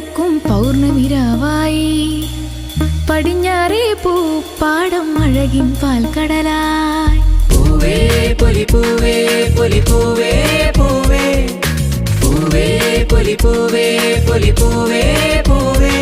പിറക്കും പൗർണമിരാവായി പടിഞ്ഞാറേ പൂപ്പാടം അഴകിൻ പാൽക്കടലായി പൂവേ പൊലിപ്പൂവേ പൊലിപ്പൂവേ പൂവേ പൂവേ പൊലിപ്പൂവേ പൊലിപ്പൂവേ പൂവേ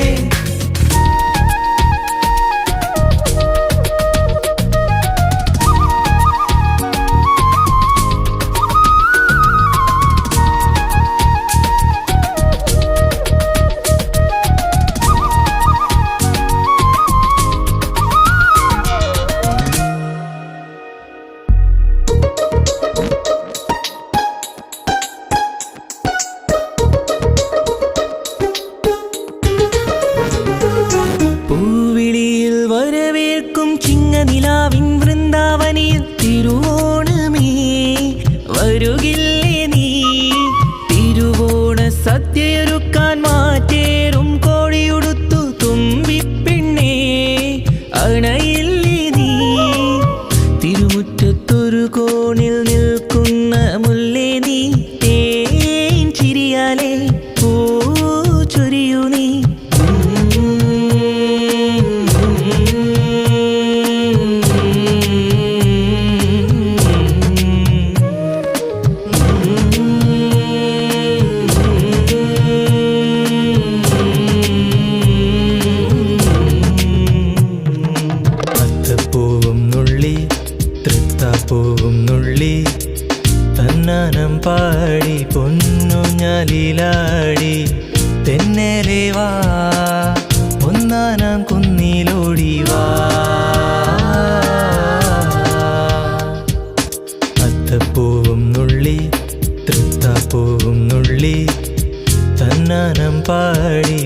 പൂവിളിയിൽ വരവേൽക്കും ചിങ്ങനിലാവിൻ വൃന്ദാവനിൽ തിരുവോണമേ വരുകില്ലേ നീ തിരുവോണ സദ്യയൊരുക്കാൻ മാറ്റേറും കോഴിയുടുത്തു തുമ്പിപ്പെണ്ണേ അണയില്ലേ നീ തിരുമുറ്റത്തൊരു കോണിൽ നിൽക്കുന്ന മുല്ലേ നീ തേൻ ചിരിയാലേ പൂ ചൊരിയൂ നീ അത്തപ്പൂവും നുള്ളി തൃത്താപ്പൂവും നുള്ളി തന്നാനം പാടി പൊന്നുഞ്ഞാലിലാടി തെന്നലെ വാ ഒന്നാനാം കുന്നിലോടി വാ അത്തപ്പൂവും നുള്ളി തൃത്താപ്പൂവും നുള്ളി തന്നാനം പാടി